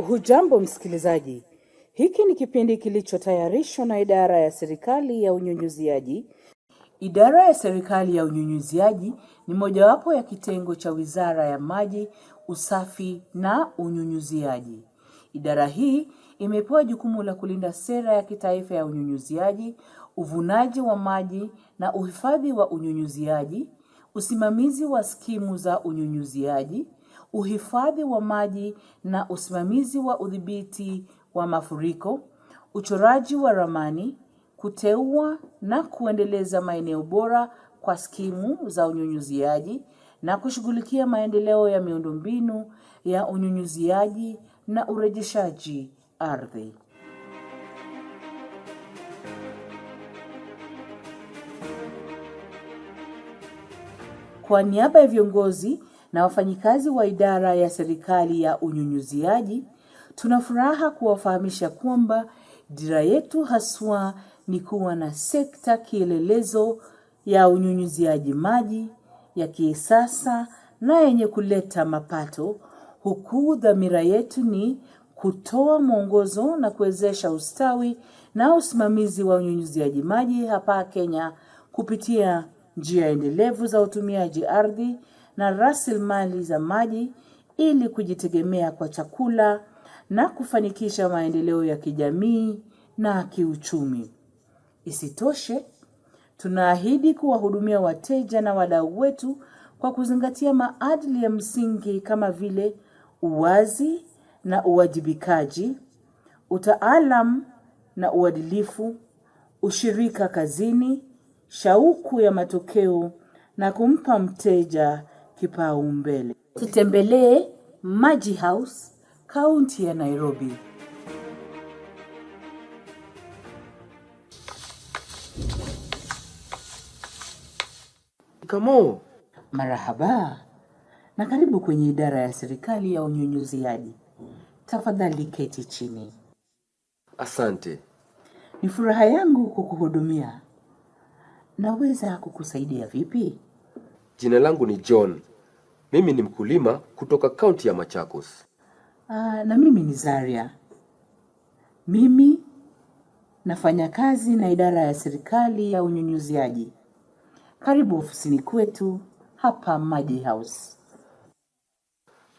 Hujambo msikilizaji, hiki ni kipindi kilichotayarishwa na idara ya serikali ya unyunyuziaji. Idara ya serikali ya unyunyuziaji ni mojawapo ya kitengo cha Wizara ya Maji, Usafi na Unyunyuziaji. Idara hii imepewa jukumu la kulinda sera ya kitaifa ya unyunyuziaji, uvunaji wa maji na uhifadhi wa unyunyuziaji, usimamizi wa skimu za unyunyuziaji, uhifadhi wa maji na usimamizi wa udhibiti wa mafuriko, uchoraji wa ramani, kuteua na kuendeleza maeneo bora kwa skimu za unyunyuziaji na kushughulikia maendeleo ya miundombinu ya unyunyuziaji na urejeshaji ardhi. Kwa niaba ya viongozi na wafanyikazi wa idara ya serikali ya unyunyuziaji, tuna furaha kuwafahamisha kwamba dira yetu haswa ni kuwa na sekta kielelezo ya unyunyuziaji maji ya kisasa na yenye kuleta mapato, huku dhamira yetu ni kutoa mwongozo na kuwezesha ustawi na usimamizi wa unyunyuziaji maji hapa Kenya kupitia njia endelevu za utumiaji ardhi na rasilimali za maji ili kujitegemea kwa chakula na kufanikisha maendeleo ya kijamii na kiuchumi. Isitoshe, tunaahidi kuwahudumia wateja na wadau wetu kwa kuzingatia maadili ya msingi kama vile uwazi na uwajibikaji, utaalamu na uadilifu, ushirika kazini, shauku ya matokeo na kumpa mteja kipaumbele. Tutembelee Maji House, kaunti ya Nairobi. Kamo, Marahaba na karibu kwenye idara ya serikali ya unyunyuziaji. Tafadhali keti chini. asante. Ni furaha yangu kukuhudumia. Naweza kukusaidia vipi? Jina langu ni John. Mimi ni mkulima kutoka kaunti ya Machakos. Na mimi ni Zaria. Mimi nafanya kazi na idara ya serikali ya unyunyuziaji. Karibu ofisini kwetu hapa Maji House.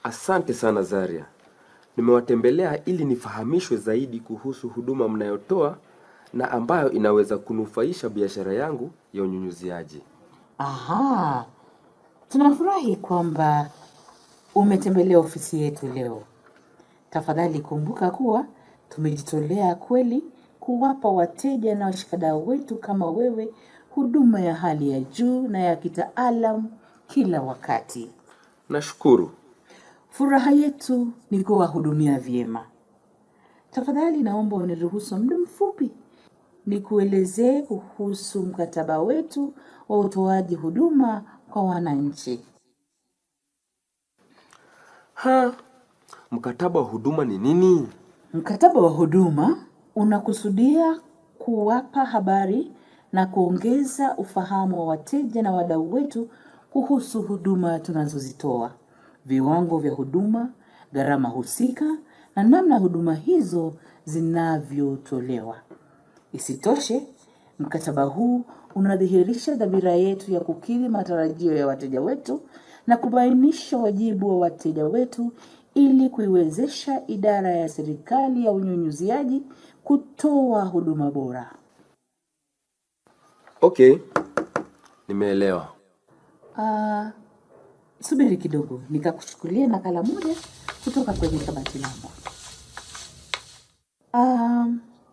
Asante sana Zaria. Nimewatembelea ili nifahamishwe zaidi kuhusu huduma mnayotoa na ambayo inaweza kunufaisha biashara yangu ya unyunyuziaji. Aha. Tunafurahi kwamba umetembelea ofisi yetu leo. Tafadhali kumbuka kuwa tumejitolea kweli kuwapa wateja na washikadau wetu kama wewe huduma ya hali ya juu na ya kitaalamu kila wakati. Nashukuru. Furaha yetu ni kuwahudumia vyema. Tafadhali naomba uniruhusu muda mfupi nikuelezee kuhusu mkataba wetu wa utoaji huduma kwa wananchi. Mkataba wa huduma ni nini? Mkataba wa huduma unakusudia kuwapa habari na kuongeza ufahamu wa wateja na wadau wetu kuhusu huduma tunazozitoa, viwango vya huduma, gharama husika na namna huduma hizo zinavyotolewa. Isitoshe, mkataba huu unadhihirisha dhamira yetu ya kukidhi matarajio ya wateja wetu na kubainisha wajibu wa wateja wetu ili kuiwezesha idara ya serikali ya unyunyuziaji kutoa huduma bora. Okay, nimeelewa. Subiri kidogo, nikakuchukulia nakala moja kutoka kwenye kabati langu.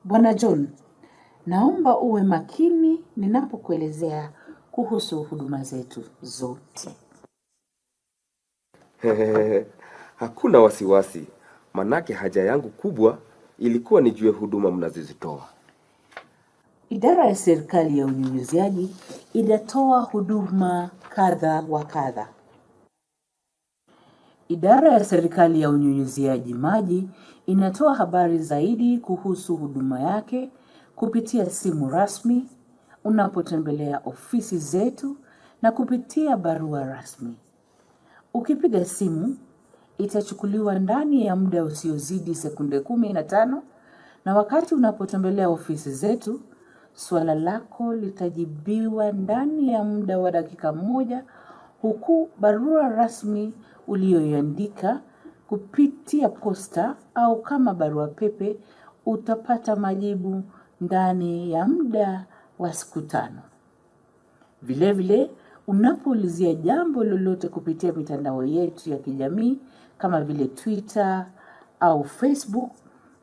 Bwana John, naomba uwe makini ninapokuelezea kuhusu huduma zetu zote. Hakuna wasiwasi, manake haja yangu kubwa ilikuwa nijue huduma mnazozitoa. Idara ya serikali ya unyunyuziaji inatoa huduma kadha wa kadha. Idara ya serikali ya unyunyuziaji maji inatoa habari zaidi kuhusu huduma yake kupitia simu rasmi, unapotembelea ofisi zetu na kupitia barua rasmi. Ukipiga simu, itachukuliwa ndani ya muda usiozidi sekunde 15, na wakati unapotembelea ofisi zetu, swala lako litajibiwa ndani ya muda wa dakika 1, huku barua rasmi uliyoiandika kupitia posta au kama barua pepe utapata majibu ndani ya muda wa siku 5. Vile vile, unapoulizia jambo lolote kupitia mitandao yetu ya kijamii kama vile Twitter au Facebook,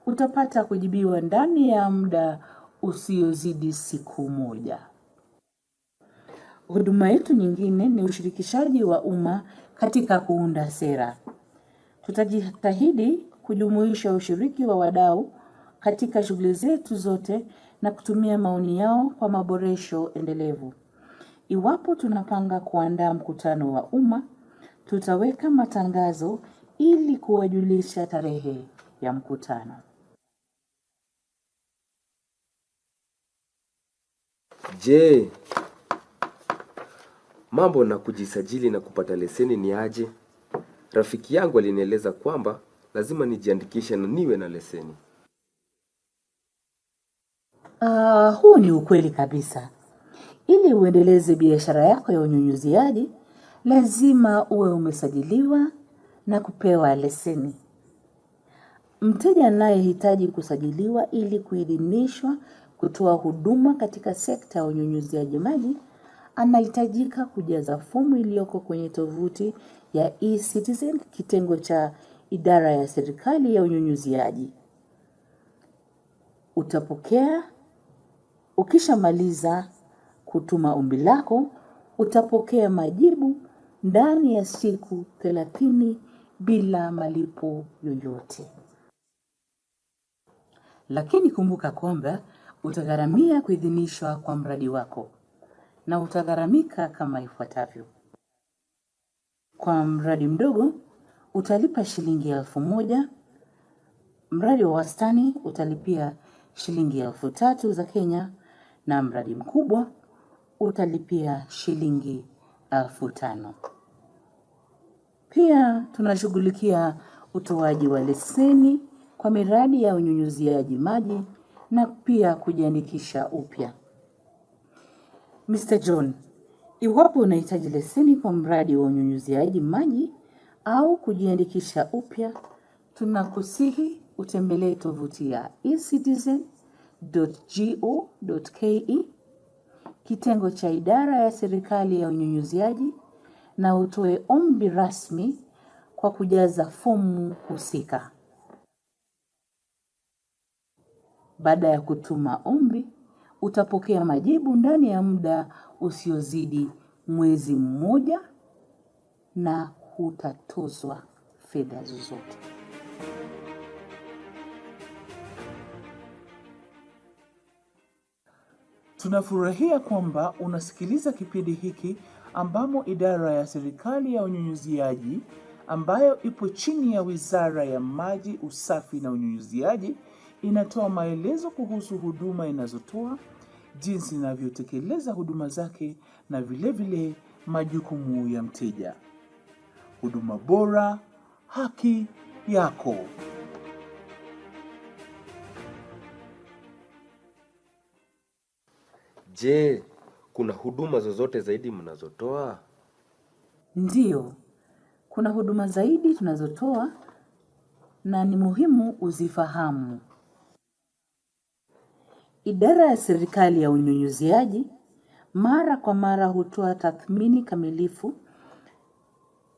utapata kujibiwa ndani ya muda usiozidi siku 1. Huduma yetu nyingine ni ushirikishaji wa umma katika kuunda sera. Tutajitahidi kujumuisha ushiriki wa wadau katika shughuli zetu zote na kutumia maoni yao kwa maboresho endelevu. Iwapo tunapanga kuandaa mkutano wa umma, tutaweka matangazo ili kuwajulisha tarehe ya mkutano. Je, mambo na kujisajili na kupata leseni ni aje? Rafiki yangu alinieleza kwamba lazima nijiandikishe na niwe na leseni. Huu ni ukweli kabisa. Ili uendeleze biashara yako ya unyunyuziaji, lazima uwe umesajiliwa na kupewa leseni. Mteja anayehitaji kusajiliwa ili kuidhinishwa kutoa huduma katika sekta ya unyunyuziaji maji anahitajika kujaza fomu iliyoko kwenye tovuti ya eCitizen, kitengo cha idara ya serikali ya unyunyuziaji. Ukishamaliza kutuma ombi lako, utapokea majibu ndani ya siku 30 bila malipo yoyote. Lakini kumbuka kwamba utagharamia kuidhinishwa kwa mradi wako, na utagharamika kama ifuatavyo. Kwa mradi mdogo, utalipa shilingi 1,000. Mradi wa wastani utalipia shilingi 3,000 za Kenya, na mradi mkubwa utalipia shilingi 5,000. Pia tunashughulikia utoaji wa leseni kwa miradi ya unyunyuziaji maji na pia kujiandikisha upya. Mr. John, iwapo unahitaji leseni kwa mradi wa unyunyuziaji maji au kujiandikisha upya, tunakusihi utembelee tovuti ya ecitizen.go.ke, kitengo cha idara ya serikali ya unyunyuziaji, na utoe ombi rasmi kwa kujaza fomu husika. Baada ya kutuma ombi, utapokea majibu ndani ya muda usiozidi mwezi 1 na hutatozwa fedha zozote. Tunafurahia kwamba unasikiliza kipindi hiki ambamo idara ya serikali ya unyunyuziaji ambayo ipo chini ya Wizara ya Maji, Usafi na Unyunyuziaji inatoa maelezo kuhusu huduma inazotoa, jinsi inavyotekeleza huduma zake na vile vile majukumu ya mteja. Huduma bora, haki yako. Je, kuna huduma zozote zaidi mnazotoa? Ndiyo, kuna huduma zaidi tunazotoa na ni muhimu uzifahamu. Idara ya serikali ya unyunyuziaji mara kwa mara hutoa tathmini kamilifu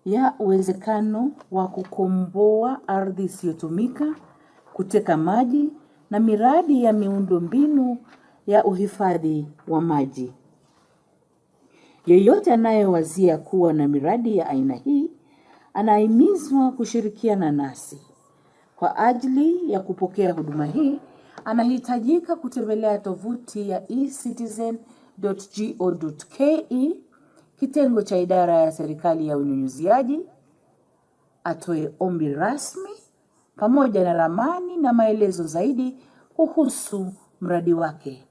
ya uwezekano wa kukomboa ardhi isiyotumika, kuteka maji na miradi ya miundombinu ya uhifadhi wa maji. Yeyote anayewazia kuwa na miradi ya aina hii anahimizwa kushirikiana nasi. Kwa ajili ya kupokea huduma hii, anahitajika kutembelea tovuti ya ecitizen.go.ke, kitengo cha idara ya serikali ya unyunyuziaji, atoe ombi rasmi pamoja na ramani na maelezo zaidi kuhusu mradi wake.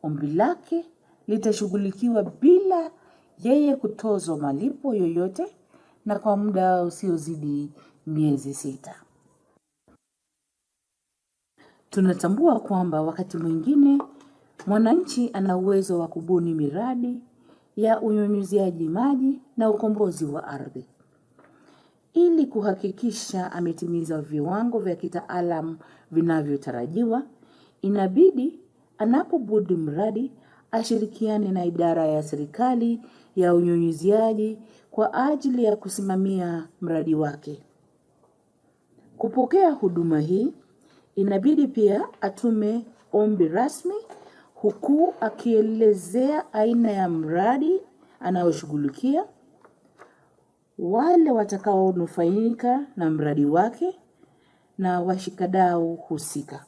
Ombi lake litashughulikiwa bila yeye kutozwa malipo yoyote na kwa muda usiozidi miezi 6. Tunatambua kwamba wakati mwingine mwananchi ana uwezo wa kubuni miradi ya unyunyiziaji maji na ukombozi wa ardhi. Ili kuhakikisha ametimiza viwango vya kitaalamu vinavyotarajiwa, inabidi anapobuni mradi ashirikiane na idara ya serikali ya unyunyiziaji kwa ajili ya kusimamia mradi wake. Kupokea huduma hii, inabidi pia atume ombi rasmi huku akielezea aina ya mradi anaoshughulikia, wale watakaonufaika na mradi wake na washikadau husika.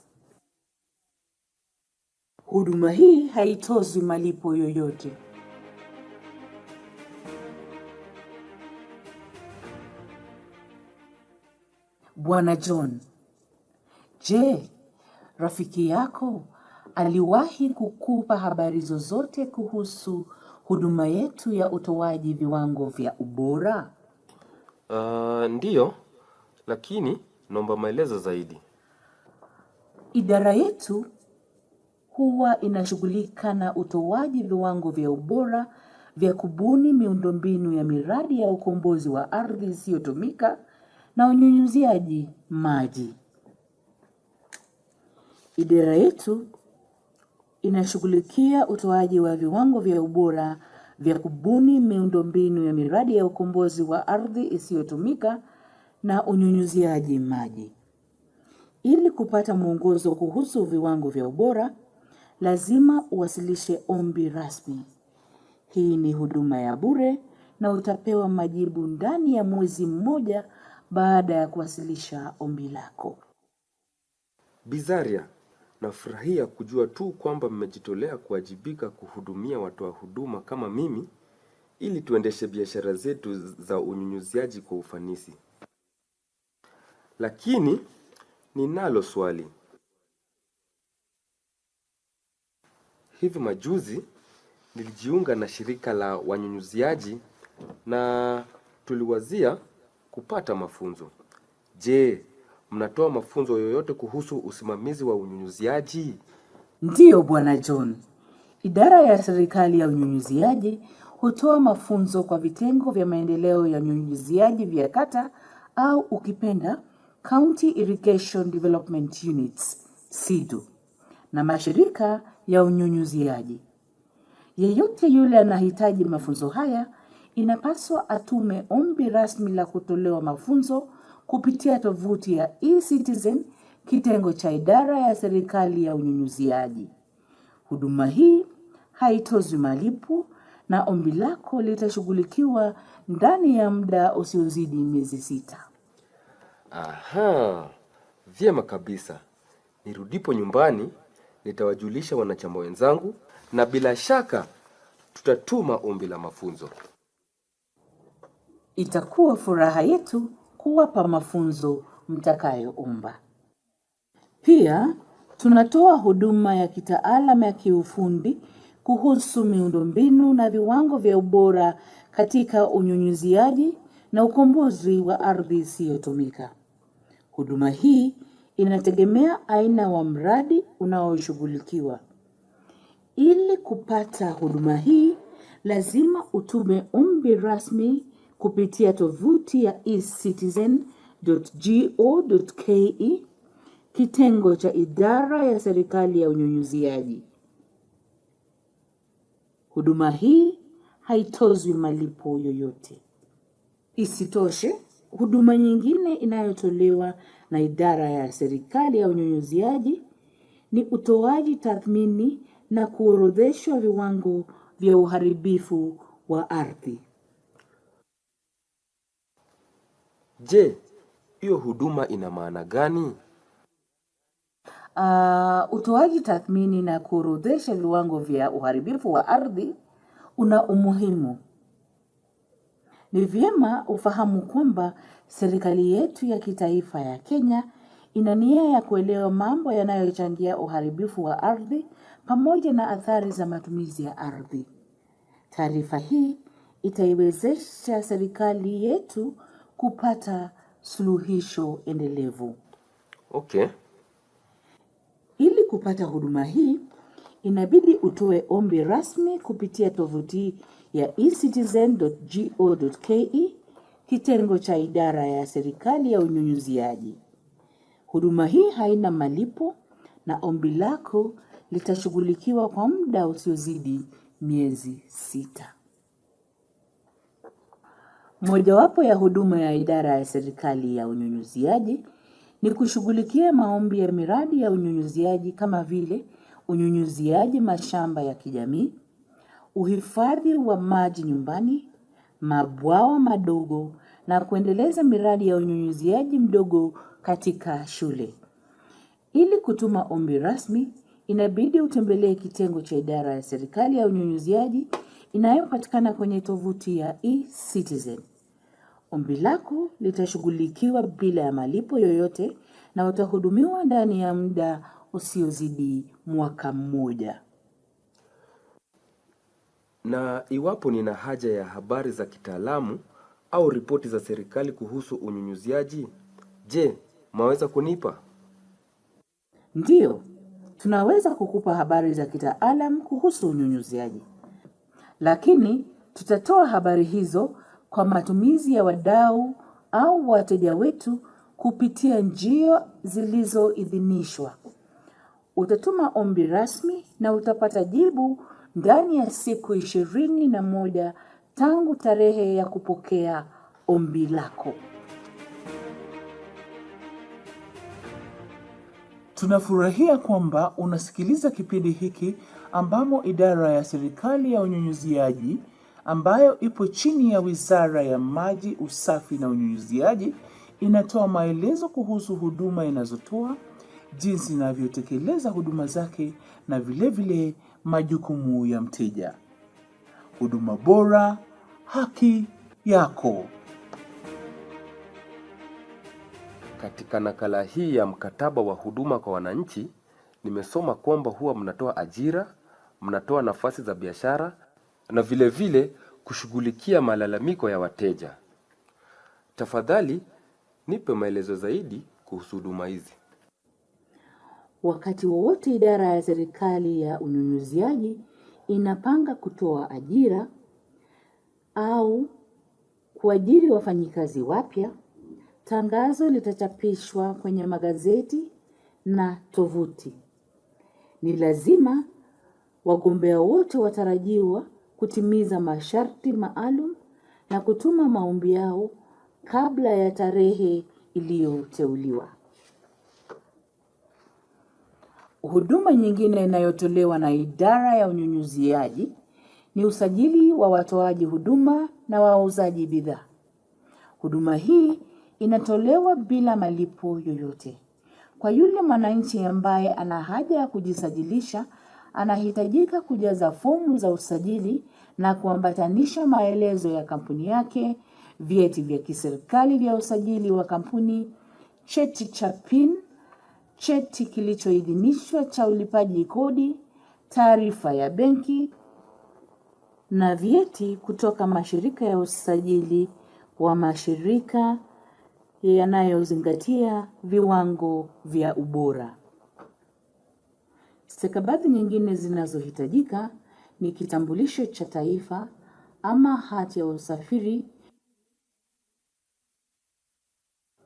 Huduma hii haitozwi malipo yoyote. Bwana John, je, rafiki yako aliwahi kukupa habari zozote kuhusu huduma yetu ya utoaji viwango vya ubora? Ndiyo, lakini naomba maelezo zaidi. Idara yetu huwa inashughulika na utoaji viwango vya ubora vya kubuni miundombinu ya miradi ya ukombozi wa ardhi isiyotumika na unyunyiziaji maji. Idara yetu inashughulikia utoaji wa viwango vya ubora vya kubuni miundombinu ya miradi ya ukombozi wa ardhi isiyotumika na unyunyiziaji maji. Ili kupata mwongozo kuhusu viwango vya ubora, lazima uwasilishe ombi rasmi. Hii ni huduma ya bure na utapewa majibu ndani ya mwezi mmoja baada ya kuwasilisha ombi lako. Bizaria, nafurahia kujua tu kwamba mmejitolea kuwajibika kuhudumia watoa huduma kama mimi ili tuendeshe biashara zetu za unyunyiziaji kwa ufanisi. Lakini ninalo swali. Hivi majuzi nilijiunga na shirika la wanyunyiziaji na tuliwazia kupata mafunzo. Je, mnatoa mafunzo yoyote kuhusu usimamizi wa unyunyiziaji? Ndiyo Bwana John. Idara ya serikali ya unyunyiziaji hutoa mafunzo kwa vitengo vya maendeleo ya unyunyiziaji vya kata au ukipenda County Irrigation Development Units, CIDU, na mashirika ya unyunyiziaji. Yeyote yule anahitaji mafunzo haya, inapaswa atume ombi rasmi la kutolewa mafunzo kupitia tovuti ya eCitizen, kitengo cha idara ya serikali ya unyunyiziaji. Huduma hii haitozwi malipo na ombi lako litashughulikiwa ndani ya muda usiozidi miezi 6. Aha, vyema kabisa. Nirudipo nyumbani, nitawajulisha wanachama wenzangu na bila shaka tutatuma ombi la mafunzo. Itakuwa furaha yetu kuwapa mafunzo mtakayoomba. Pia tunatoa huduma ya kitaalamu ya kiufundi kuhusu miundombinu na viwango vya ubora katika unyunyiziaji na ukombozi wa ardhi isiyotumika. Huduma hii inategemea aina wa mradi unaoshughulikiwa. Ili kupata huduma hii, lazima utume ombi rasmi kupitia tovuti ya ecitizen.go.ke, kitengo cha idara ya serikali ya unyunyiziaji. Huduma hii haitozwi malipo yoyote. Isitoshe, huduma nyingine inayotolewa na idara ya serikali ya unyunyiziaji ni utoaji tathmini na kuorodheshwa viwango vya uharibifu wa ardhi. Je, hiyo huduma ina maana gani? Utoaji tathmini na kuorodhesha viwango vya uharibifu wa ardhi una umuhimu. Ni vyema ufahamu kwamba serikali yetu ya kitaifa ya Kenya ina nia ya kuelewa mambo yanayochangia uharibifu wa ardhi pamoja na athari za matumizi ya ardhi. Taarifa hii itaiwezesha serikali yetu kupata suluhisho endelevu. Okay. Ili kupata huduma hii, inabidi utoe ombi rasmi kupitia tovuti ya ecitizen.go.ke, kitengo cha idara ya serikali ya unyunyuziaji. Huduma hii haina malipo na ombi lako litashughulikiwa kwa muda usiozidi miezi 6. Mojawapo ya huduma ya idara ya serikali ya unyunyuziaji ni kushughulikia maombi ya miradi ya unyunyuziaji kama vile unyunyuziaji mashamba ya kijamii, uhifadhi wa maji nyumbani, mabwawa madogo na kuendeleza miradi ya unyunyuziaji mdogo katika shule. Ili kutuma ombi rasmi, inabidi utembelee kitengo cha idara ya serikali ya unyunyuziaji inayopatikana kwenye tovuti ya eCitizen. Ombi lako litashughulikiwa bila ya malipo yoyote na utahudumiwa ndani ya muda usiozidi mwaka mmoja. Na iwapo nina haja ya habari za kitaalamu au ripoti za serikali kuhusu unyunyuziaji, je, mwaweza kunipa? Ndiyo, tunaweza kukupa habari za kitaalamu kuhusu unyunyuziaji. Lakini tutatoa habari hizo kwa matumizi ya wadau au wateja wetu kupitia njia zilizoidhinishwa. Utatuma ombi rasmi na utapata jibu ndani ya siku 21 tangu tarehe ya kupokea ombi lako. Tunafurahia kwamba unasikiliza kipindi hiki ambamo idara ya serikali ya unyunyuziaji ambayo ipo chini ya Wizara ya Maji, Usafi na Unyunyuziaji inatoa maelezo kuhusu huduma inazotoa, jinsi inavyotekeleza huduma zake na vile majukumu ya mteja. Huduma bora, haki yako. Katika nakala hii ya mkataba wa huduma kwa wananchi, nimesoma kwamba huwa mnatoa ajira, mnatoa nafasi za biashara na vile kushughulikia malalamiko ya wateja. Tafadhali nipe maelezo zaidi kuhusu huduma hizi. Wakati wowote idara ya serikali ya unyunyuziaji inapanga kutoa ajira au kuajiri wafanyikazi wapya, tangazo litachapishwa kwenye magazeti na tovuti. Ni lazima wagombea wote watarajiwa kutimiza masharti maalum na kutuma maombi yao kabla ya tarehe iliyoteuliwa. Huduma nyingine inayotolewa na idara ya unyunyuziaji ni usajili wa watoaji huduma na wauzaji bidhaa. Huduma hii inatolewa bila malipo yoyote. Kwa yule mwananchi ambaye ana haja ya kujisajilisha, anahitajika kujaza fomu za usajili na kuambatanisha maelezo ya kampuni yake, vyeti vya kiserikali vya usajili wa kampuni, cheti cha PIN, cheti kilichoidhinishwa cha ulipaji kodi, taarifa ya benki na vyeti kutoka mashirika ya usajili wa mashirika yanayozingatia viwango vya ubora. Stakabadhi nyingine zinazohitajika ni kitambulisho cha taifa ama hati ya usafiri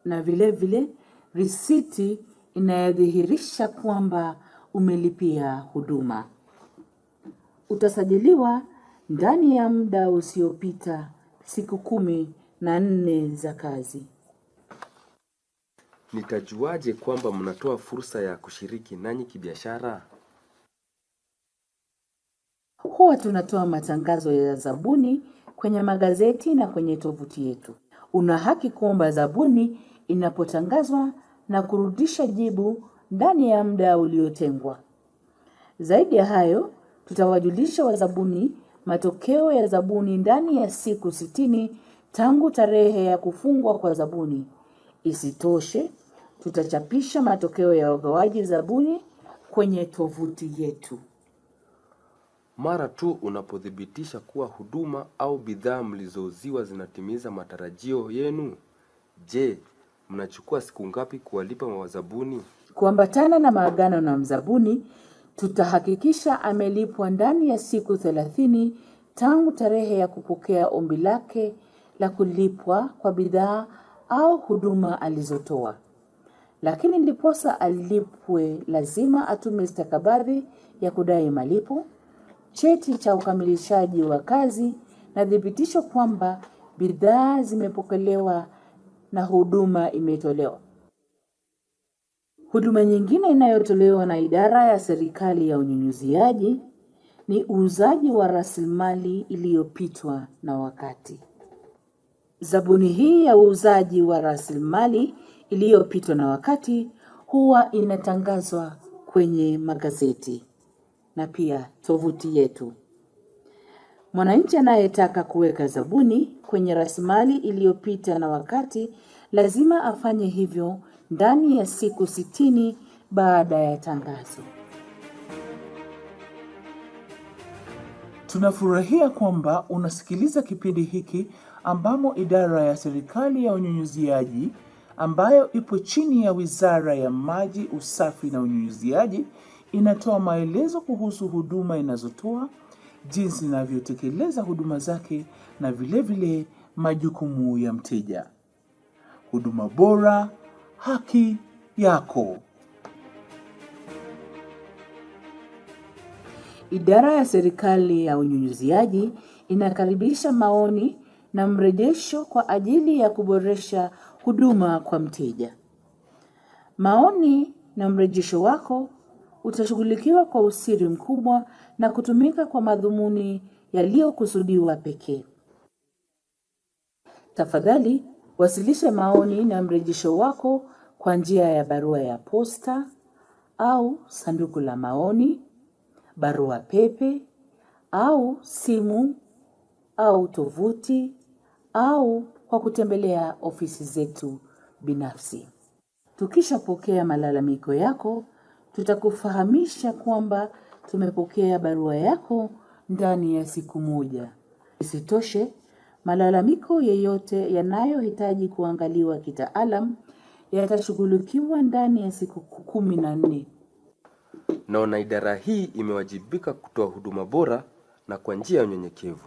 na vile risiti inayodhihirisha kwamba umelipia huduma. Utasajiliwa ndani ya muda usiopita siku 14 za kazi. Nitajuaje kwamba mnatoa fursa ya kushiriki nanyi kibiashara? Huwa tunatoa matangazo ya zabuni kwenye magazeti na kwenye tovuti yetu. Una haki kuomba zabuni inapotangazwa na kurudisha jibu ndani ya muda uliotengwa. Zaidi ya hayo, tutawajulisha wazabuni matokeo ya zabuni ndani ya siku 60 tangu tarehe ya kufungwa kwa zabuni. Isitoshe, tutachapisha matokeo ya ugawaji zabuni kwenye tovuti yetu. Mara tu unapothibitisha kuwa huduma au bidhaa mlizouziwa zinatimiza matarajio yenu, je, mnachukua siku ngapi kuwalipa wazabuni? Kuambatana na maagano na mzabuni, tutahakikisha amelipwa ndani ya siku 30 tangu tarehe ya kupokea ombi lake la kulipwa kwa bidhaa au huduma alizotoa. Lakini ndiposa alipwe, lazima atume stakabadhi ya kudai malipo, cheti cha ukamilishaji wa kazi na thibitisho kwamba bidhaa zimepokelewa na huduma imetolewa. Huduma nyingine inayotolewa na idara ya serikali ya unyunyuziaji ni uuzaji wa rasilimali iliyopitwa na wakati. Zabuni hii ya uuzaji wa rasilimali iliyopitwa na wakati huwa inatangazwa kwenye magazeti na pia tovuti yetu. Mwananchi anayetaka kuweka zabuni kwenye rasilimali iliyopita na wakati lazima afanye hivyo ndani ya siku 60 baada ya tangazo. Tunafurahia kwamba unasikiliza kipindi hiki ambamo idara ya serikali ya unyunyuziaji ambayo ipo chini ya Wizara ya Maji, Usafi na Unyunyuziaji inatoa maelezo kuhusu huduma inazotoa, jinsi inavyotekeleza huduma zake na vile majukumu ya mteja. Huduma bora, haki yako. Idara ya serikali ya unyunyuziaji inakaribisha maoni na mrejesho kwa ajili ya kuboresha huduma kwa mteja. Maoni na mrejesho wako utashughulikiwa kwa usiri mkubwa na kutumika kwa madhumuni yaliyokusudiwa pekee. Tafadhali wasilisha maoni na mrejesho wako kwa njia ya barua ya posta au sanduku la maoni, barua pepe au simu au tovuti au kwa kutembelea ofisi zetu binafsi. Tukishapokea malalamiko yako, tutakufahamisha kwamba tumepokea barua yako ndani ya siku 1. Isitoshe, malalamiko yeyote yanayohitaji kuangaliwa kitaalam yatashughulikiwa ndani ya siku 14. Naona idara hii imewajibika kutoa huduma bora na kwa njia ya unyenyekevu.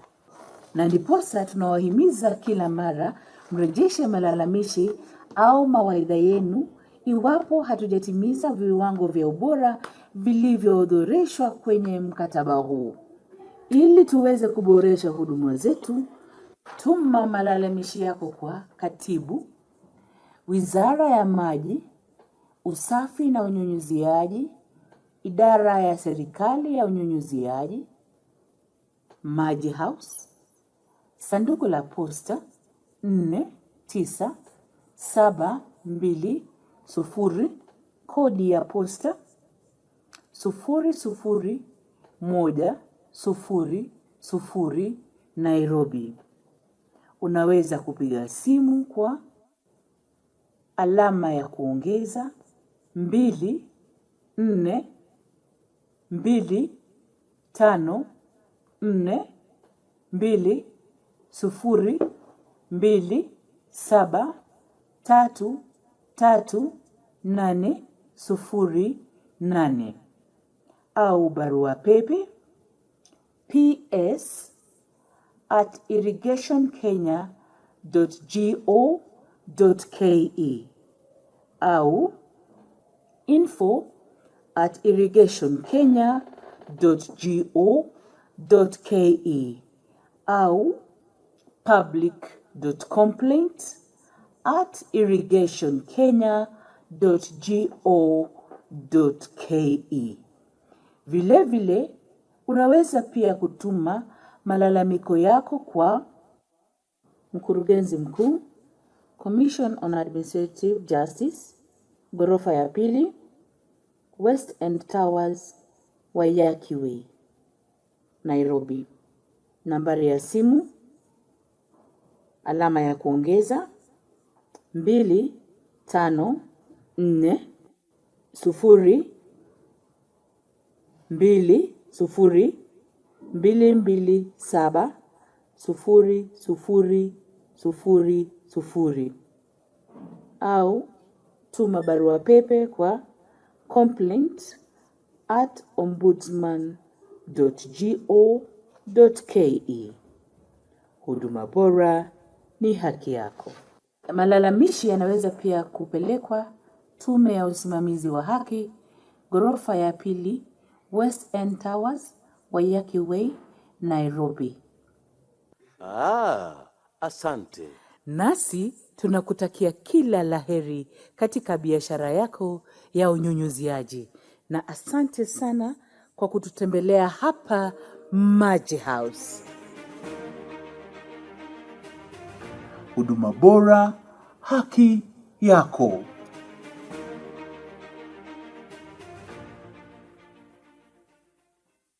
Na ndiposa tunawahimiza kila mara mrejeshe malalamishi au mawaidha yenu iwapo hatujatimiza viwango vya ubora vilivyoorodheshwa kwenye mkataba huu. Ili tuweze kuboresha huduma zetu, tuma malalamishi yako kwa Katibu, Wizara ya Maji, Usafi na Unyunyuziaji, Idara ya Serikali ya Unyunyuziaji, Maji House, Sanduku la Posta 4972, kodi ya posta 00100, Nairobi. Unaweza kupiga simu kwa alama ya kuongeza 242202733808 au barua pepe ps@irrigationkenya.go.ke au info@irrigationkenya.go.ke au public.complaints@irrigationkenya.go.ke. Vile unaweza pia kutuma malalamiko yako kwa Mkurugenzi Mkuu, Commission on Administrative Justice, ghorofa ya 2, West End Towers, Waiyaki Way, Nairobi. Nambari ya simu alama ya kuongeza 254020270000. au tuma barua pepe kwa complaint@ombudsman.go.ke. Huduma bora ni haki yako. Malalamishi yanaweza pia kupelekwa Tume ya Usimamizi wa Haki, ghorofa ya pili, West End Towers, Waiyaki Way, Nairobi. Asante. Nasi tunakutakia kila laheri katika biashara yako ya unyunyuziaji. Na asante sana kwa kututembelea hapa Maji House. Huduma bora, haki yako.